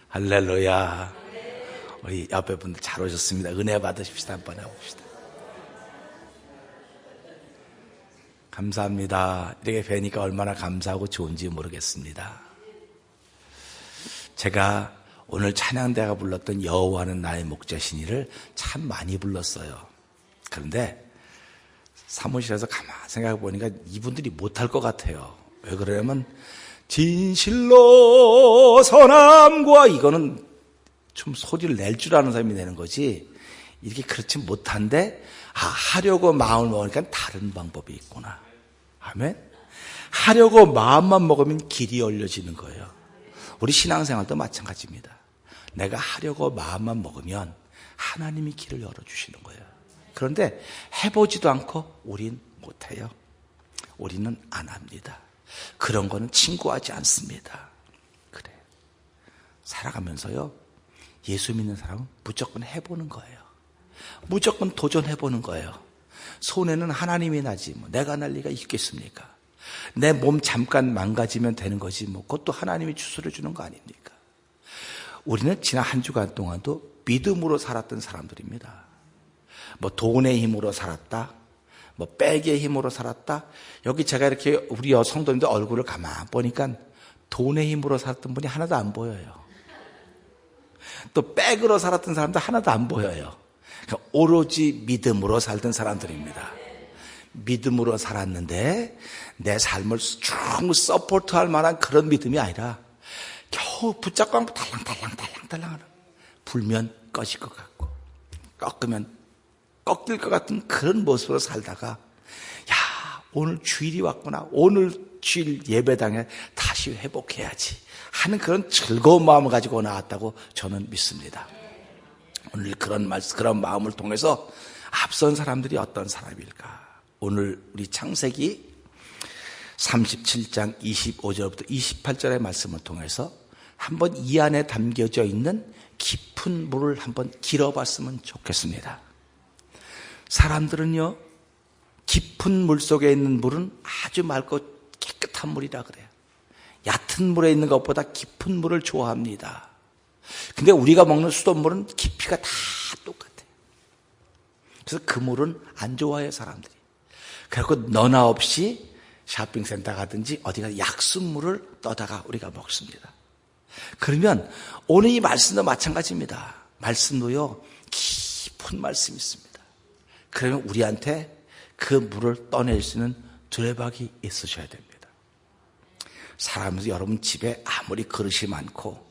할렐루야. 우리 옆에 분들 잘 오셨습니다. 은혜 받으십시다. 한번 해봅시다. 감사합니다. 이렇게 뵈니까 얼마나 감사하고 좋은지 모르겠습니다. 제가 오늘 찬양대가 불렀던 여호와는 나의 목자시니를 참 많이 불렀어요. 그런데 사무실에서 가만히 생각해 보니까 이분들이 못할 것 같아요. 왜 그러냐면 진실로 선함과 이거는 좀 소리를 낼 줄 아는 사람이 내는 거지, 이렇게 그렇지 못한데 하려고 마음을 먹으니까 다른 방법이 있구나. 아멘. 하려고 마음만 먹으면 길이 열려지는 거예요. 우리 신앙생활도 마찬가지입니다. 내가 하려고 마음만 먹으면 하나님이 길을 열어주시는 거예요. 그런데 해보지도 않고 우린 못해요. 우리는 안 합니다. 그런 거는 친구하지 않습니다. 그래. 살아가면서요, 예수 믿는 사람은 무조건 해보는 거예요. 무조건 도전해보는 거예요. 손해는 하나님이 나지 뭐 내가 날 리가 있겠습니까? 내 몸 잠깐 망가지면 되는 거지 뭐 그것도 하나님이 주소를 주는 거 아닙니까? 우리는 지난 한 주간 동안도 믿음으로 살았던 사람들입니다. 뭐 돈의 힘으로 살았다, 뭐 백의 힘으로 살았다. 여기 제가 이렇게 우리 성도님들 얼굴을 가만 보니까 돈의 힘으로 살았던 분이 하나도 안 보여요. 또 백으로 살았던 사람도 하나도 안 보여요. 그러니까 오로지 믿음으로 살던 사람들입니다. 믿음으로 살았는데 내 삶을 쭉 서포트할 만한 그런 믿음이 아니라 겨우 붙잡고 달랑달랑 하는, 불면 꺼질 것 같고 꺾으면 꺾일 것 같은 그런 모습으로 살다가, 야, 오늘 주일이 왔구나, 오늘 주일 예배당에 다시 회복해야지 하는 그런 즐거운 마음을 가지고 나왔다고 저는 믿습니다. 오늘 그런 마음을 통해서 앞선 사람들이 어떤 사람일까? 오늘 우리 창세기 37장 25절부터 28절의 말씀을 통해서 한번 이 안에 담겨져 있는 깊은 물을 한번 길어봤으면 좋겠습니다. 사람들은요, 깊은 물 속에 있는 물은 아주 맑고 깨끗한 물이라 그래요. 얕은 물에 있는 것보다 깊은 물을 좋아합니다. 근데 우리가 먹는 수돗물은 깊이가 다 똑같아요. 그래서 그 물은 안 좋아해요, 사람들이. 그래서 너나 없이 쇼핑센터 가든지 어디가 약수물을 떠다가 우리가 먹습니다. 그러면 오늘 이 말씀도 마찬가지입니다. 말씀도요, 깊은 말씀이 있습니다. 그러면 우리한테 그 물을 떠낼 수 있는 두레박이 있으셔야 됩니다. 살아가면서 여러분 집에 아무리 그릇이 많고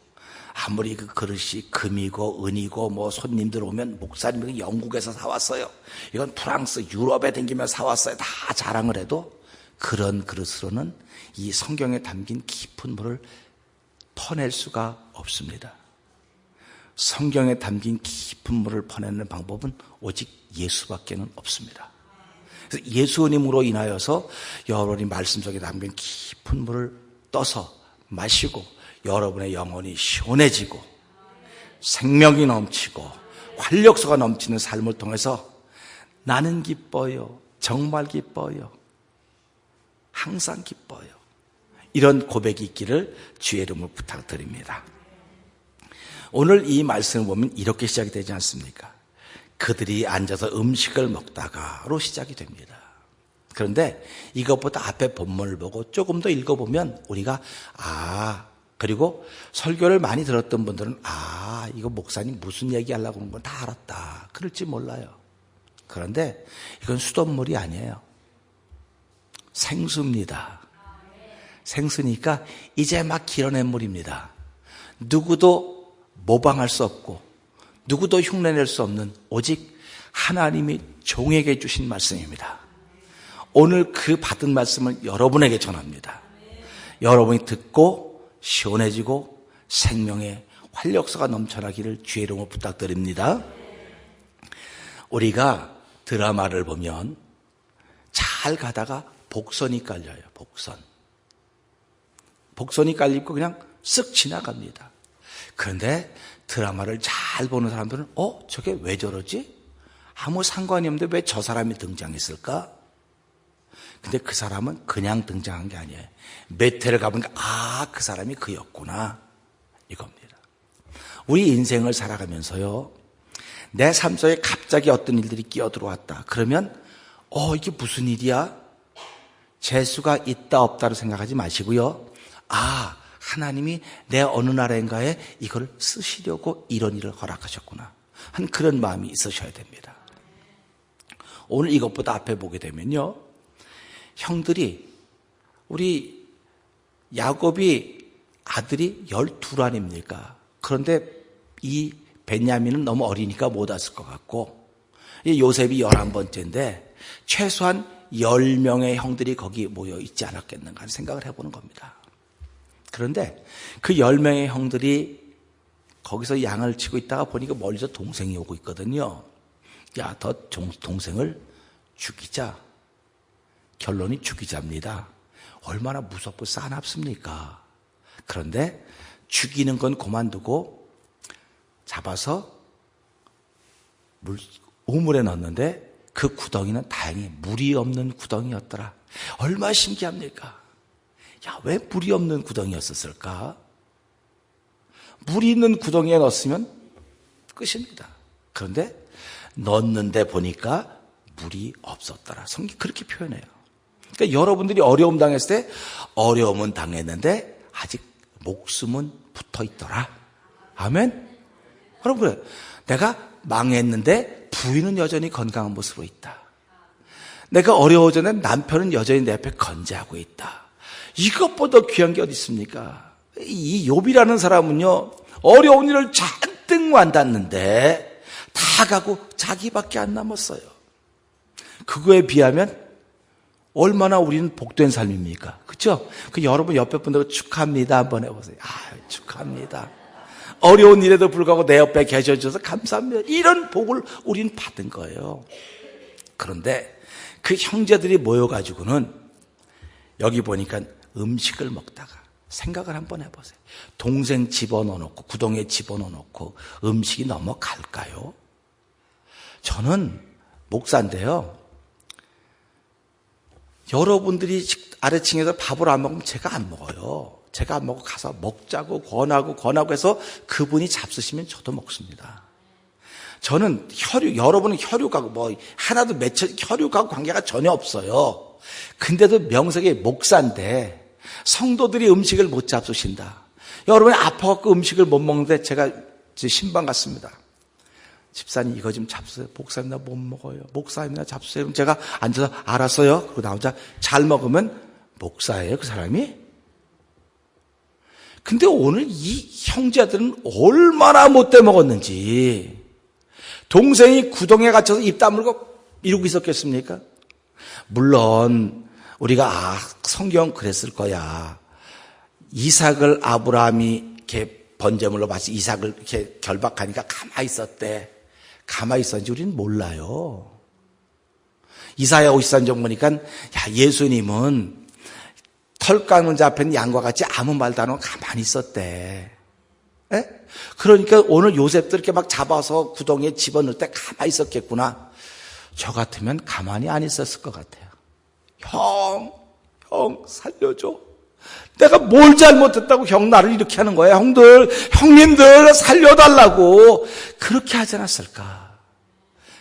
아무리 그 그릇이 금이고 은이고 뭐 손님들 오면 목사님이 영국에서 사왔어요, 이건 프랑스 유럽에 다니면서 사왔어요, 다 자랑을 해도 그런 그릇으로는 이 성경에 담긴 깊은 물을 퍼낼 수가 없습니다. 성경에 담긴 깊은 물을 퍼내는 방법은 오직 예수밖에는 없습니다. 그래서 예수님으로 인하여서 여러분이 말씀 속에 담긴 깊은 물을 떠서 마시고 여러분의 영혼이 시원해지고 생명이 넘치고 활력소가 넘치는 삶을 통해서 나는 기뻐요, 정말 기뻐요, 항상 기뻐요, 이런 고백이 있기를 주의 이름으로 부탁드립니다. 오늘 이 말씀을 보면 이렇게 시작이 되지 않습니까? 그들이 앉아서 음식을 먹다가로 시작이 됩니다. 그런데 이것보다 앞에 본문을 보고 조금 더 읽어보면 우리가 그리고 설교를 많이 들었던 분들은 이거 목사님 무슨 얘기 하려고 하는 건 다 알았다 그럴지 몰라요. 그런데 이건 수돗물이 아니에요. 생수입니다. 생수니까 이제 막 길어낸 물입니다. 누구도 모방할 수 없고 누구도 흉내낼 수 없는 오직 하나님이 종에게 주신 말씀입니다. 오늘 그 받은 말씀을 여러분에게 전합니다. 여러분이 듣고 시원해지고 생명의 활력소가 넘쳐나기를 주의 이름으로 부탁드립니다. 우리가 드라마를 보면 잘 가다가 복선이 깔려요. 복선이 깔리고 그냥 쓱 지나갑니다. 그런데 드라마를 잘 보는 사람들은 저게 왜 저러지? 아무 상관이 없는데 왜 저 사람이 등장했을까? 근데 그 사람은 그냥 등장한 게 아니에요. 몇 회를 가보니까 그 사람이 그였구나 이겁니다. 우리 인생을 살아가면서요, 내 삶 속에 갑자기 어떤 일들이 끼어들어왔다. 그러면 이게 무슨 일이야? 재수가 있다 없다로 생각하지 마시고요. 하나님이 내 어느 날인가에 이걸 쓰시려고 이런 일을 허락하셨구나, 한 그런 마음이 있으셔야 됩니다. 오늘 이것보다 앞에 보게 되면요, 형들이, 우리 야곱이 아들이 12 아닙니까? 그런데 이 베냐민은 너무 어리니까 못 왔을 것 같고, 이 요셉이 11번째인데 최소한 10명의 형들이 거기 모여 있지 않았겠는가 하는 생각을 해보는 겁니다. 그런데 그 10명의 형들이 거기서 양을 치고 있다가 보니까 멀리서 동생이 오고 있거든요. 야, 너 동생을 죽이자. 결론이 죽이자입니다. 얼마나 무섭고 싸납습니까? 그런데 죽이는 건 그만두고 잡아서 우물에 넣었는데 그 구덩이는 다행히 물이 없는 구덩이였더라. 얼마나 신기합니까? 야, 왜 물이 없는 구덩이였을까? 물이 있는 구덩이에 넣었으면 끝입니다. 그런데 넣었는데 보니까 물이 없었더라. 성경이 그렇게 표현해요. 그러니까 여러분들이 어려움 당했을 때 어려움은 당했는데 아직 목숨은 붙어 있더라. 아멘? 여러분, 그래. 내가 망했는데 부인은 여전히 건강한 모습으로 있다. 내가 어려워졌는데 남편은 여전히 내 앞에 건재하고 있다. 이것보다 귀한 게 어디 있습니까? 이 욥이라는 사람은요, 어려운 일을 잔뜩 만났는데 다 가고 자기밖에 안 남았어요. 그거에 비하면 얼마나 우리는 복된 삶입니까? 그렇죠? 여러분 옆에 분들 축하합니다 한번 해보세요. 축하합니다. 어려운 일에도 불구하고 내 옆에 계셔주셔서 감사합니다. 이런 복을 우리는 받은 거예요. 그런데 그 형제들이 모여가지고는 여기 보니까 음식을 먹다가 생각을 한번 해보세요. 동생 집어넣어놓고 구덩이에 집어넣어놓고 음식이 넘어갈까요? 저는 목사인데요, 여러분들이 아래층에서 밥을 안 먹으면 제가 안 먹어요. 제가 안 먹고 가서 먹자고 권하고 해서 그분이 잡수시면 저도 먹습니다. 저는 여러분은 혈육하고 하나도 혈육하고 관계가 전혀 없어요. 근데도 명색이 목사인데 성도들이 음식을 못 잡수신다. 여러분이 아파갖고 음식을 못 먹는데 제가 신방 갔습니다. 집사님 이거 좀 잡수세요. 목사님 나 못 먹어요. 목사님 나 잡수세요. 그럼 제가 앉아서 알았어요. 그리고 나 혼자 잘 먹으면 목사예요, 그 사람이? 근데 오늘 이 형제들은 얼마나 못돼 먹었는지. 동생이 구덩이에 갇혀서 입 다물고 이러고 있었겠습니까? 물론 우리가 성경 그랬을 거야. 이삭을 아브라함이 이렇게 번제물로 바치 이삭을 이렇게 결박하니까 가만히 있었대. 가만히 있었는지 우리는 몰라요. 이사야 53장 보니까 예수님은 털 깎는 자 앞에는 양과 같이 아무 말도 안 하고 가만히 있었대. 에? 그러니까 오늘 요셉들 이렇게 막 잡아서 구덩이에 집어넣을 때 가만히 있었겠구나. 저 같으면 가만히 안 있었을 것 같아요. 형 살려줘. 내가 뭘 잘못했다고 형 나를 이렇게 하는 거야. 형님들 살려달라고. 그렇게 하지 않았을까.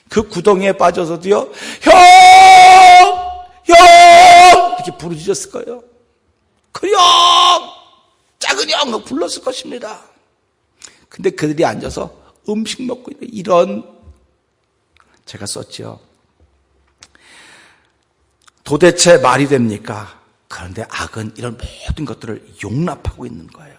그 구덩이에 빠져서도요, 형! 이렇게 부르짖었을 거예요. 그 형! 작은 형! 불렀을 것입니다. 근데 그들이 앉아서 음식 먹고 있는 이런, 제가 썼죠. 도대체 말이 됩니까? 그런데 악은 이런 모든 것들을 용납하고 있는 거예요.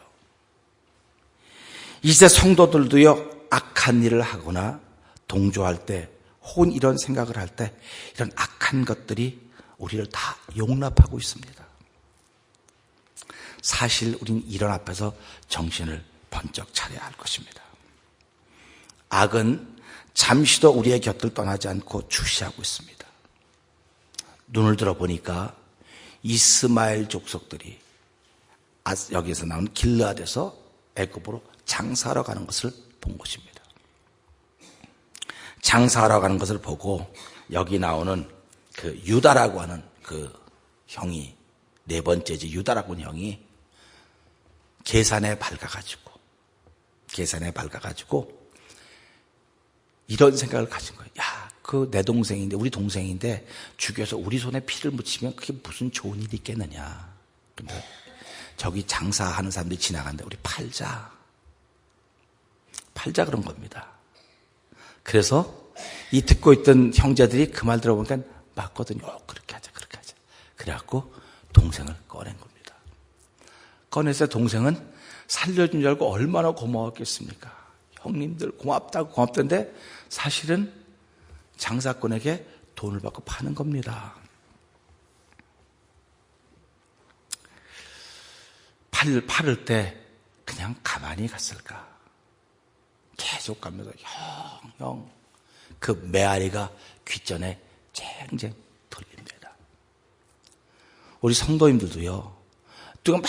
이제 성도들도요, 악한 일을 하거나 동조할 때, 혹은 이런 생각을 할 때, 이런 악한 것들이 우리를 다 용납하고 있습니다. 사실 우리는 이런 앞에서 정신을 번쩍 차려야 할 것입니다. 악은 잠시도 우리의 곁을 떠나지 않고 주시하고 있습니다. 눈을 들어보니까 이스마엘 족속들이 여기에서 나온 길르앗에서 애굽으로 장사하러 가는 것을 본 것입니다. 장사하러 가는 것을 보고 여기 나오는 그 유다라고 하는 그 형이, 네 번째지 유다라고 하는 형이 계산에 밝아가지고 계산에 밝아가지고 이런 생각을 가진 거예요. 야, 그 내 동생인데, 우리 동생인데 죽여서 우리 손에 피를 묻히면 그게 무슨 좋은 일이 있겠느냐. 근데 저기 장사하는 사람들이 지나가는데 우리 팔자 그런 겁니다. 그래서 이 듣고 있던 형제들이 그 말 들어보니까 맞거든요. 그렇게 하자. 그래갖고 동생을 꺼낸 겁니다. 꺼내서 동생은 살려준 줄 알고 얼마나 고마웠겠습니까? 형님들 고맙다는데 사실은 장사꾼에게 돈을 받고 파는 겁니다. 팔을 때 그냥 가만히 갔을까? 계속 가면서 형 그 메아리가 귓전에 쟁쟁 돌립니다. 우리 성도님들도요, 누가 막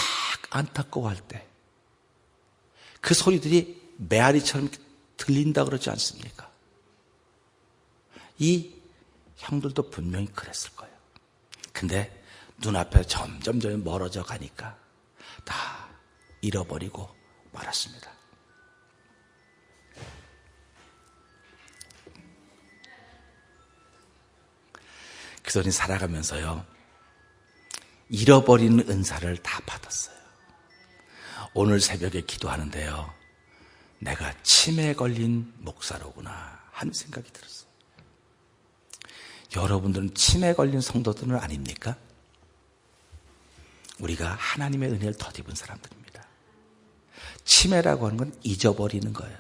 안타까워할 때 그 소리들이 메아리처럼 들린다 그러지 않습니까? 이 형들도 분명히 그랬을 거예요. 근데 눈앞에 점점 멀어져 가니까 다 잃어버리고 말았습니다. 그들이 살아가면서요, 잃어버리는 은사를 다 받았어요. 오늘 새벽에 기도하는데요, 내가 치매에 걸린 목사로구나 하는 생각이 들었어요. 여러분들은 치매에 걸린 성도들은 아닙니까? 우리가 하나님의 은혜를 덧입은 사람들입니다. 치매라고 하는 건 잊어버리는 거예요.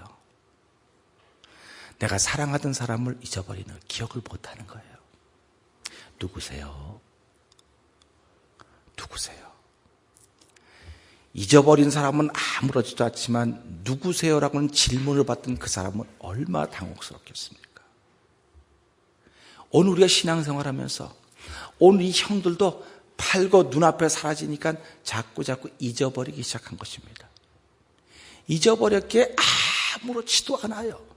내가 사랑하던 사람을 잊어버리는, 기억을 못하는 거예요. 누구세요? 잊어버린 사람은 아무렇지도 않지만 누구세요라고 하는 질문을 받던 그 사람은 얼마나 당혹스럽겠습니까? 오늘 우리가 신앙생활하면서 오늘 이 형들도 팔고 눈앞에 사라지니까 자꾸 잊어버리기 시작한 것입니다. 잊어버렸기에 아무렇지도 않아요.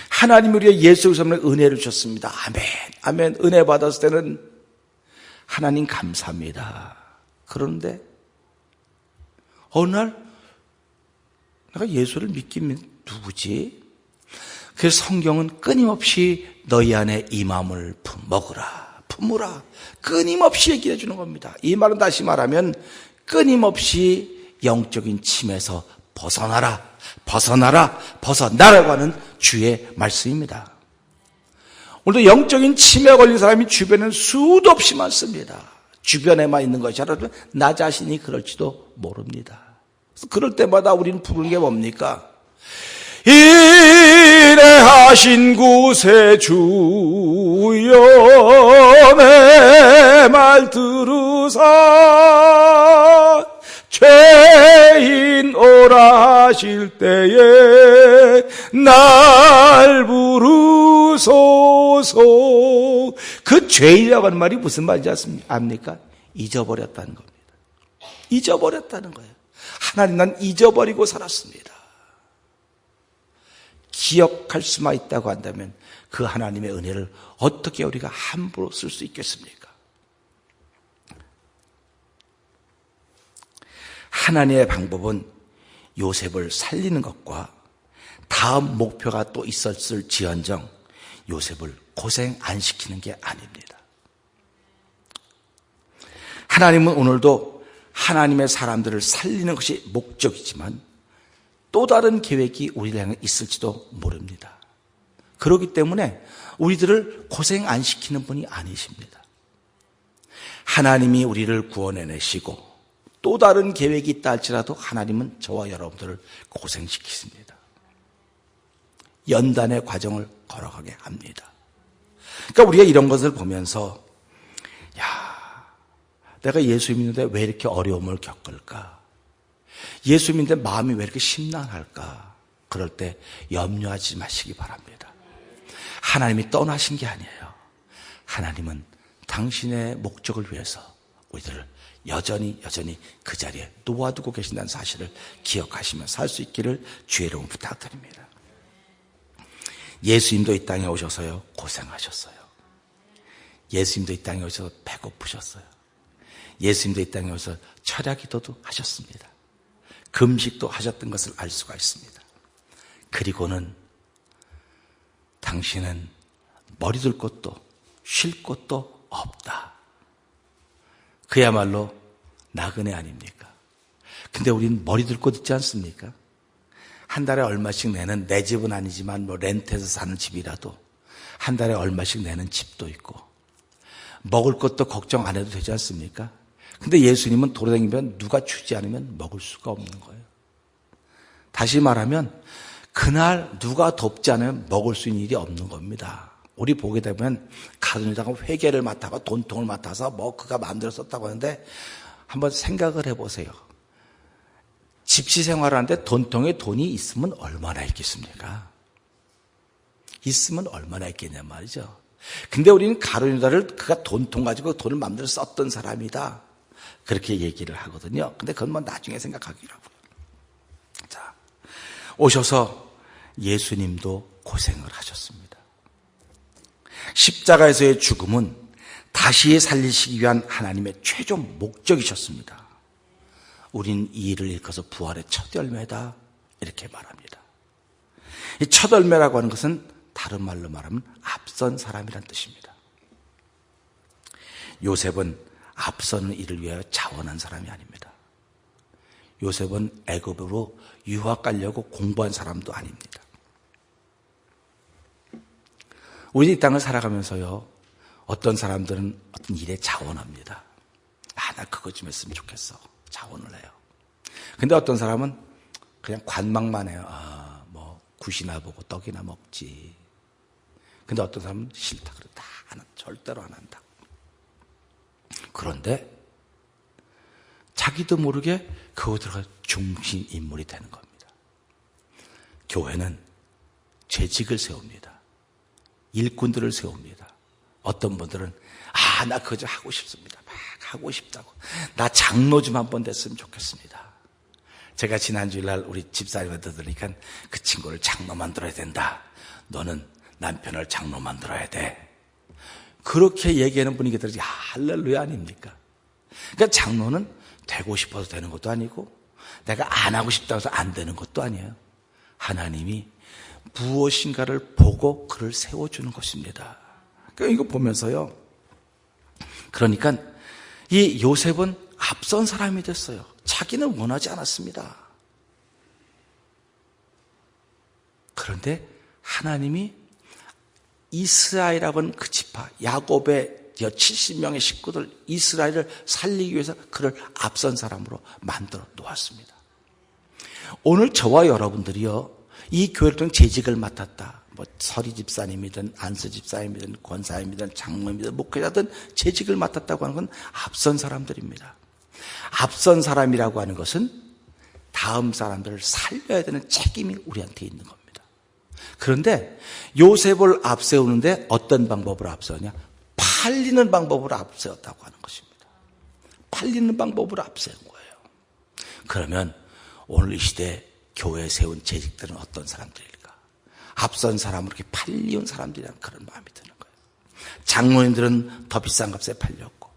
하나님이 우리의 예수 그리스도의 은혜를 주셨습니다. 아멘. 은혜 받았을 때는 하나님 감사합니다. 그런데 어느 날 내가 예수를 믿기면 누구지? 그래서 성경은 끊임없이 너희 안에 이 마음을 품으라. 끊임없이 얘기해 주는 겁니다. 이 말은 다시 말하면 끊임없이 영적인 침에서 벗어나라고 하는 주의 말씀입니다. 오늘도 영적인 치매에 걸린 사람이 주변에는 수도 없이 많습니다. 주변에만 있는 것이 아니라 나 자신이 그럴지도 모릅니다. 그래서 그럴 때마다 우리는 부르는 게 뭡니까? 인내하신 구세주여 내 말 들으사 죄인 오라 하실 때에 날 부르소서. 그 죄인이라고 하는 말이 무슨 말인지 압니까? 잊어버렸다는 겁니다. 잊어버렸다는 거예요. 하나님, 난 잊어버리고 살았습니다. 기억할 수만 있다고 한다면 그 하나님의 은혜를 어떻게 우리가 함부로 쓸 수 있겠습니까? 하나님의 방법은 요셉을 살리는 것과 다음 목표가 또 있었을지언정 요셉을 고생 안 시키는 게 아닙니다. 하나님은 오늘도 하나님의 사람들을 살리는 것이 목적이지만 또 다른 계획이 우리를 향해 있을지도 모릅니다. 그렇기 때문에 우리들을 고생 안 시키는 분이 아니십니다. 하나님이 우리를 구원해내시고 또 다른 계획이 있다 할지라도 하나님은 저와 여러분들을 고생시키십니다. 연단의 과정을 걸어가게 합니다. 그러니까 우리가 이런 것을 보면서 내가 예수 믿는데 왜 이렇게 어려움을 겪을까? 예수 믿는데 마음이 왜 이렇게 심란할까? 그럴 때 염려하지 마시기 바랍니다. 하나님이 떠나신 게 아니에요. 하나님은 당신의 목적을 위해서 우리들을 여전히 그 자리에 놓아두고 계신다는 사실을 기억하시며 살 수 있기를 주의 이름으로 부탁드립니다. 예수님도 이 땅에 오셔서요 고생하셨어요. 예수님도 이 땅에 오셔서 배고프셨어요. 예수님도 이 땅에 오셔서 철야 기도도 하셨습니다. 금식도 하셨던 것을 알 수가 있습니다. 그리고는 당신은 머리 둘 곳도 쉴 곳도 없다. 그야말로 나그네 아닙니까? 근데 우린 머리 둘 곳 있지 않습니까? 한 달에 얼마씩 내는, 내 집은 아니지만 뭐 렌트해서 사는 집이라도 한 달에 얼마씩 내는 집도 있고 먹을 것도 걱정 안 해도 되지 않습니까? 근데 예수님은 돌아다니면 누가 주지 않으면 먹을 수가 없는 거예요. 다시 말하면 그날 누가 돕지 않으면 먹을 수 있는 일이 없는 겁니다. 우리 보게 되면 가정에다가 회계를 맡아가 돈통을 맡아서 뭐 그가 마음대로 썼다고 하는데 한번 생각을 해보세요. 집시 생활하는데 돈통에 돈이 있으면 얼마나 있겠습니까? 있으면 얼마나 있겠냐 말이죠. 근데 우리는 가룟유다를 그가 돈통 가지고 돈을 마음대로 썼던 사람이다. 그렇게 얘기를 하거든요. 근데 그건 뭐 나중에 생각하기로 하고요. 자, 오셔서 예수님도 고생을 하셨습니다. 십자가에서의 죽음은 다시 살리시기 위한 하나님의 최종 목적이셨습니다. 우린 이 일을 일컬어서 부활의 첫 열매다 이렇게 말합니다. 이 첫 열매라고 하는 것은 다른 말로 말하면 앞선 사람이란 뜻입니다. 요셉은 앞서는 일을 위하여 자원한 사람이 아닙니다. 요셉은 애굽으로 유학 가려고 공부한 사람도 아닙니다. 우리 이 땅을 살아가면서요, 어떤 사람들은 어떤 일에 자원합니다. 나 그거 좀 했으면 좋겠어. 자원을 해요. 근데 어떤 사람은 그냥 관망만 해요. 뭐 굿이나 보고 떡이나 먹지. 근데 어떤 사람은 싫다 그래. 절대로 안 한다. 그런데 자기도 모르게 그거 들어가 중심 인물이 되는 겁니다. 교회는 재직을 세웁니다. 일꾼들을 세웁니다. 어떤 분들은 나 그거 좀 하고 싶습니다. 막 하고 싶다고. 나 장로 좀 한번 됐으면 좋겠습니다. 제가 지난 주일날 우리 집사님한테 들으니까 그 친구를 장로 만들어야 된다. 너는 남편을 장로 만들어야 돼. 그렇게 얘기하는 분이 계시더니 할렐루야 아닙니까? 그러니까 장로는 되고 싶어서 되는 것도 아니고 내가 안 하고 싶다고 해서 안 되는 것도 아니에요. 하나님이 무엇인가를 보고 그를 세워주는 것입니다. 그러니까 이거 보면서요. 그러니까 이 요셉은 앞선 사람이 됐어요. 자기는 원하지 않았습니다. 그런데 하나님이 이스라엘이라고 하는 그 지파, 야곱의 70명의 식구들 이스라엘을 살리기 위해서 그를 앞선 사람으로 만들어 놓았습니다. 오늘 저와 여러분들이요, 이 교회를 통해 재직을 맡았다. 뭐 서리 집사님이든 안수 집사님이든 권사님이든 장로님이든 목회자든 재직을 맡았다고 하는 건 앞선 사람들입니다. 앞선 사람이라고 하는 것은 다음 사람들을 살려야 되는 책임이 우리한테 있는 겁니다. 그런데 요셉을 앞세우는데 어떤 방법으로 앞세우냐? 팔리는 방법으로 앞세웠다고 하는 것입니다. 팔리는 방법으로 앞세운 거예요. 그러면 오늘 이 시대 교회에 세운 재직들은 어떤 사람들일까? 앞선 사람으로 이렇게 팔리운 사람들이라는 그런 마음이 드는 거예요. 장로님들은 더 비싼 값에 팔렸고,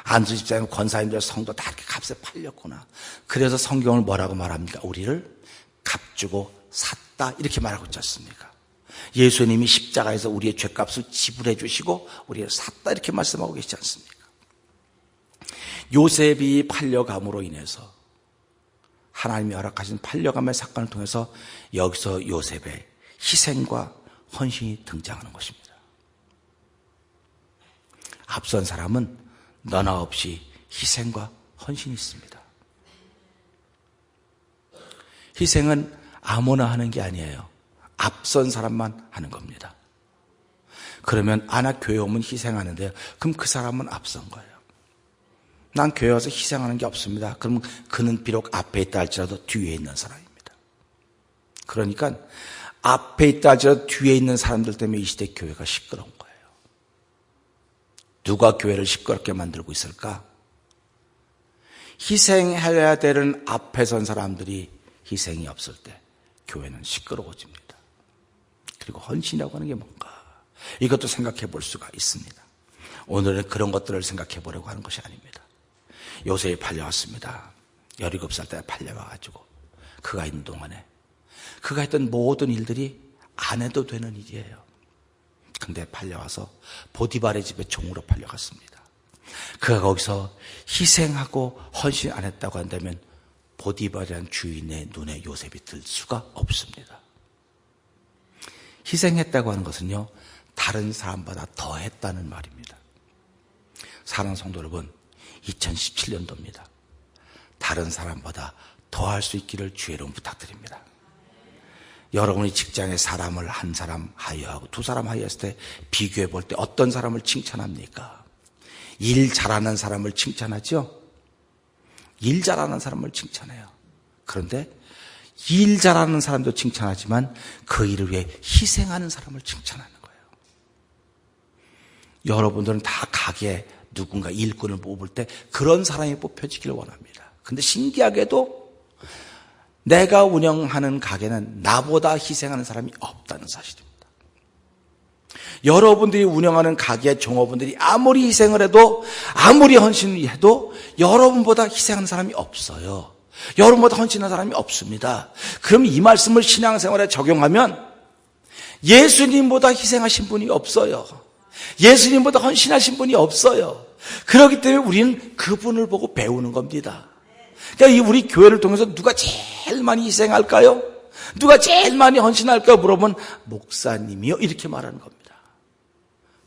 안수집사님, 권사님들, 성도 다 이렇게 값에 팔렸구나. 그래서 성경을 뭐라고 말합니까? 우리를 값주고 샀다 이렇게 말하고 있지 않습니까? 예수님이 십자가에서 우리의 죄값을 지불해 주시고 우리를 샀다 이렇게 말씀하고 계시지 않습니까? 요셉이 팔려감으로 인해서 하나님이 허락하신 팔려감의 사건을 통해서 여기서 요셉의 희생과 헌신이 등장하는 것입니다. 앞선 사람은 너나 없이 희생과 헌신이 있습니다. 희생은 아무나 하는 게 아니에요. 앞선 사람만 하는 겁니다. 그러면 나 교회 오면 희생하는데요. 그럼 그 사람은 앞선 거예요. 난 교회 와서 희생하는 게 없습니다. 그럼 그는 비록 앞에 있다 할지라도 뒤에 있는 사람입니다. 그러니까 앞에 있다 할지라도 뒤에 있는 사람들 때문에 이 시대 교회가 시끄러운 거예요. 누가 교회를 시끄럽게 만들고 있을까? 희생해야 되는 앞에 선 사람들이 희생이 없을 때 교회는 시끄러워집니다. 그리고 헌신이라고 하는 게 뭔가? 이것도 생각해 볼 수가 있습니다. 오늘은 그런 것들을 생각해 보려고 하는 것이 아닙니다. 요셉이 팔려왔습니다. 17살 때 팔려와가지고 그가 있는 동안에 그가 했던 모든 일들이 안 해도 되는 일이에요. 근데 팔려와서 보디발의 집에 종으로 팔려갔습니다. 그가 거기서 희생하고 헌신 안 했다고 한다면 보디발이라는 주인의 눈에 요셉이 들 수가 없습니다. 희생했다고 하는 것은요, 다른 사람보다 더 했다는 말입니다. 사랑하는 성도 여러분, 2017년도입니다. 다른 사람보다 더 할 수 있기를 주의 이름 부탁드립니다. 여러분이 직장에 사람을 한 사람 하여하고 두 사람 하여했을 때 비교해 볼 때 어떤 사람을 칭찬합니까? 일 잘하는 사람을 칭찬하죠? 일 잘하는 사람을 칭찬해요. 그런데 일 잘하는 사람도 칭찬하지만 그 일을 위해 희생하는 사람을 칭찬하는 거예요. 여러분들은 다 가게에 누군가 일꾼을 뽑을 때 그런 사람이 뽑혀지기를 원합니다. 근데 신기하게도 내가 운영하는 가게는 나보다 희생하는 사람이 없다는 사실입니다. 여러분들이 운영하는 가게의 종업원들이 아무리 희생을 해도 아무리 헌신을 해도 여러분보다 희생하는 사람이 없어요. 여러분보다 헌신하는 사람이 없습니다. 그럼 이 말씀을 신앙생활에 적용하면 예수님보다 희생하신 분이 없어요. 예수님보다 헌신하신 분이 없어요. 그렇기 때문에 우리는 그분을 보고 배우는 겁니다. 그러니까 우리 교회를 통해서 누가 제일 많이 희생할까요? 누가 제일 많이 헌신할까요? 물어보면 목사님이요, 이렇게 말하는 겁니다.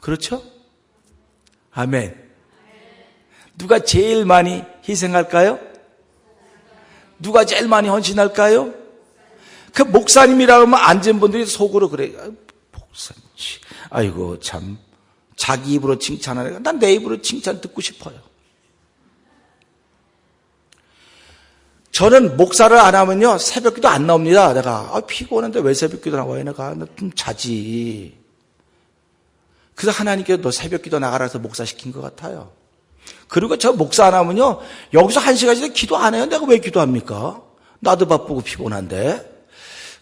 그렇죠? 아멘. 누가 제일 많이 희생할까요? 누가 제일 많이 헌신할까요? 그 목사님이라고 하면 앉은 분들이 속으로 그래요. 목사님, 아이고 참 자기 입으로 칭찬하니까 난 내 입으로 칭찬 듣고 싶어요. 저는 목사를 안 하면요 새벽기도 안 나옵니다. 내가 피곤한데 왜 새벽기도 나와요? 내가 좀 자지. 그래서 하나님께서 너 새벽기도 나가라 해서 목사 시킨 것 같아요. 그리고 저 목사 안 하면요 여기서 1시간씩 기도 안 해요. 내가 왜 기도합니까? 나도 바쁘고 피곤한데.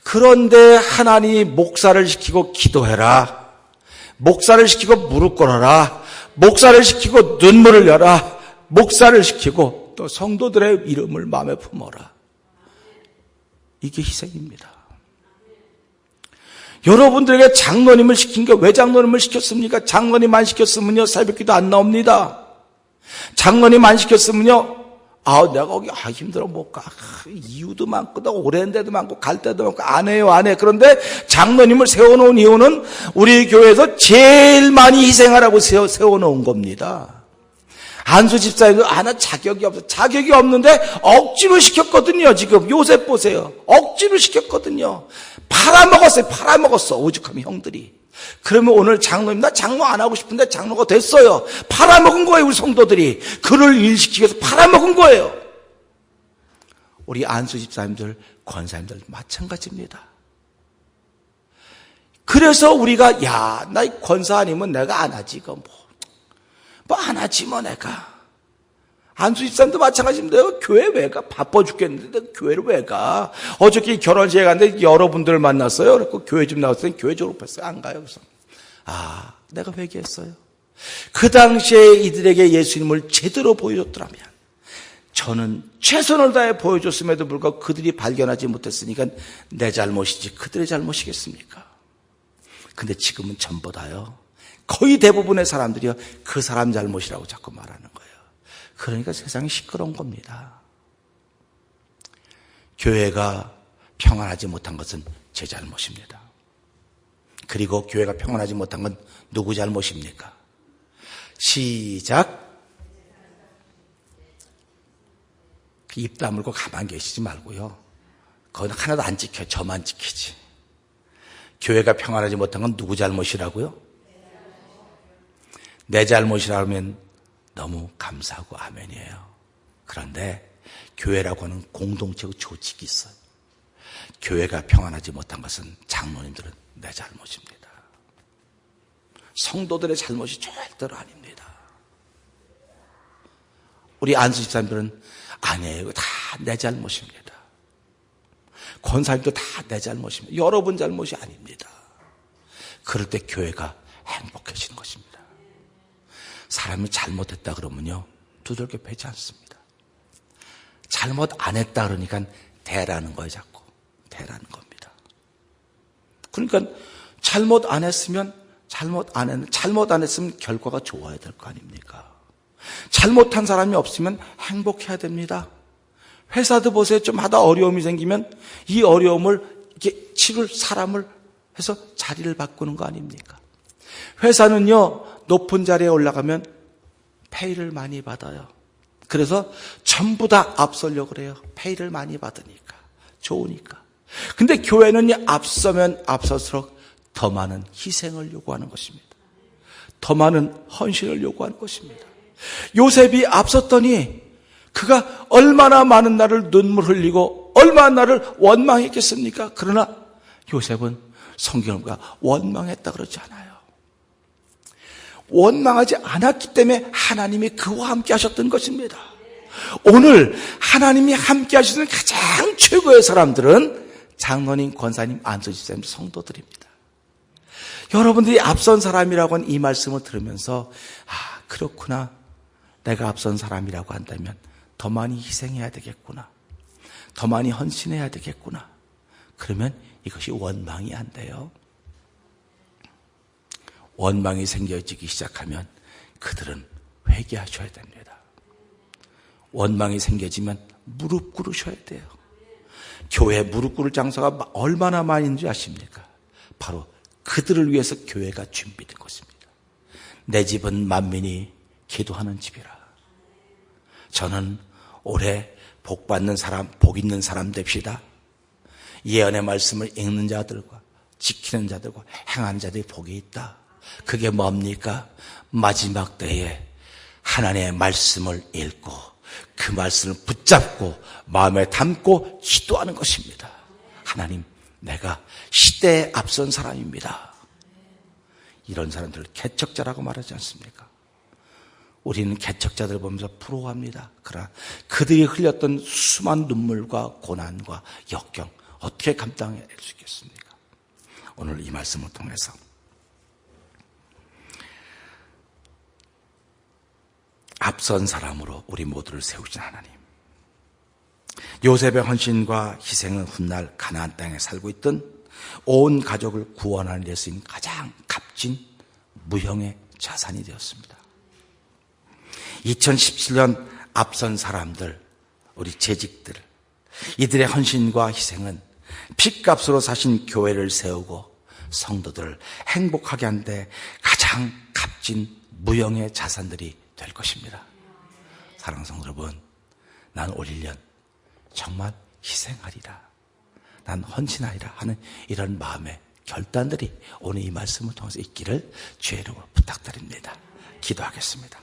그런데 하나님이 목사를 시키고 기도해라, 목사를 시키고 무릎 꿇어라, 목사를 시키고 눈물을 열라, 목사를 시키고 또 성도들의 이름을 마음에 품어라. 이게 희생입니다. 여러분들에게 장로님을 시킨 게 왜 장로님을 시켰습니까? 장로님 안 시켰으면요 새벽기도 안 나옵니다. 장로님 안 시켰으면요 내가 거기 힘들어 못 가. 이유도 많고 오랜 데도 많고 갈 데도 많고 안 해요. 그런데 장로님을 세워놓은 이유는 우리 교회에서 제일 많이 희생하라고 세워놓은 겁니다. 안수 집사님도 나 자격이 없어. 자격이 없는데 억지로 시켰거든요. 지금 요셉 보세요. 억지로 시켰거든요. 팔아먹었어. 오죽하면 형들이. 그러면 오늘 장로님 나 장로 안 하고 싶은데 장로가 됐어요. 팔아먹은 거예요. 우리 성도들이 그를 일시키기 위해서 팔아먹은 거예요. 우리 안수 집사님들, 권사님들 마찬가지입니다. 그래서 우리가 나 권사 아니면 내가 안 하지. 이거 뭐 안 하지 뭐 내가. 안수 집사님도 마찬가지입니다. 교회 왜 가? 바빠 죽겠는데 교회를 왜 가? 어저께 결혼식에 갔는데 여러분들을 만났어요. 그래서 교회 좀 나왔더니 교회 졸업했어요. 안 가요. 그래서 내가 회개했어요. 그 당시에 이들에게 예수님을 제대로 보여줬더라면 저는 최선을 다해 보여줬음에도 불구하고 그들이 발견하지 못했으니까 내 잘못이지 그들의 잘못이겠습니까? 근데 지금은 전부 다요. 거의 대부분의 사람들이요 그 사람 잘못이라고 자꾸 말하는 거예요. 그러니까 세상이 시끄러운 겁니다. 교회가 평안하지 못한 것은 제 잘못입니다. 그리고 교회가 평안하지 못한 건 누구 잘못입니까? 시작. 입 다물고 가만히 계시지 말고요. 그건 하나도 안 지켜요. 저만 지키지. 교회가 평안하지 못한 건 누구 잘못이라고요? 내 잘못이라면 너무 감사하고 아멘이에요. 그런데 교회라고 하는 공동체의 조직이 있어요. 교회가 평안하지 못한 것은 장로님들은 내 잘못입니다. 성도들의 잘못이 절대로 아닙니다. 우리 안수 집사님들은 아니에요. 다 내 잘못입니다. 권사님도 다 내 잘못입니다. 여러분 잘못이 아닙니다. 그럴 때 교회가 행복해지는 것입니다. 사람이 잘못했다 그러면요 두들겨 패지 않습니다. 잘못 안 했다 그러니까 대라는 거예요, 자꾸. 대라는 겁니다. 그러니까 잘못 안 했으면 잘못 안 했으면 결과가 좋아야 될 거 아닙니까? 잘못한 사람이 없으면 행복해야 됩니다. 회사도 보세요. 좀 하다 어려움이 생기면 이 어려움을 이렇게 치를 사람을 해서 자리를 바꾸는 거 아닙니까? 회사는요, 높은 자리에 올라가면 페이를 많이 받아요. 그래서 전부 다 앞서려고 그래요. 페이를 많이 받으니까. 좋으니까. 근데 교회는 앞서면 앞설수록 더 많은 희생을 요구하는 것입니다. 더 많은 헌신을 요구하는 것입니다. 요셉이 앞섰더니 그가 얼마나 많은 날을 눈물 흘리고 얼마나 나를 원망했겠습니까? 그러나 요셉은 성경을 보니까 원망했다 그러지 않아요. 원망하지 않았기 때문에 하나님이 그와 함께 하셨던 것입니다. 오늘 하나님이 함께 하시는 가장 최고의 사람들은 장로님, 권사님, 안수집사님, 성도들입니다. 여러분들이 앞선 사람이라고 하는 이 말씀을 들으면서 그렇구나. 내가 앞선 사람이라고 한다면 더 많이 희생해야 되겠구나. 더 많이 헌신해야 되겠구나. 그러면 이것이 원망이 안 돼요. 원망이 생겨지기 시작하면 그들은 회개하셔야 됩니다. 원망이 생겨지면 무릎 꿇으셔야 돼요. 교회 무릎 꿇을 장소가 얼마나 많이 있는지 아십니까? 바로 그들을 위해서 교회가 준비된 것입니다. 내 집은 만민이 기도하는 집이라. 저는 올해 복 받는 사람, 복 있는 사람 됩시다. 예언의 말씀을 읽는 자들과 지키는 자들과 행하는 자들이 복이 있다. 그게 뭡니까? 마지막 때에 하나님의 말씀을 읽고 그 말씀을 붙잡고 마음에 담고 기도하는 것입니다. 하나님, 내가 시대에 앞선 사람입니다. 이런 사람들을 개척자라고 말하지 않습니까? 우리는 개척자들을 보면서 부러워합니다. 그러나 그들이 흘렸던 수많은 눈물과 고난과 역경 어떻게 감당할 수 있겠습니까? 오늘 이 말씀을 통해서 앞선 사람으로 우리 모두를 세우신 하나님, 요셉의 헌신과 희생은 훗날 가나안 땅에 살고 있던 온 가족을 구원하는 데 쓰인 가장 값진 무형의 자산이 되었습니다. 2017년 앞선 사람들, 우리 재직들, 이들의 헌신과 희생은 핏값으로 사신 교회를 세우고 성도들을 행복하게 하는데 가장 값진 무형의 자산들이 될 것입니다. 사랑하는 성도 여러분, 난 올 1년 정말 희생하리라, 난 헌신하리라 하는 이런 마음의 결단들이 오늘 이 말씀을 통해서 있기를 주의 이름으로 부탁드립니다. 기도하겠습니다.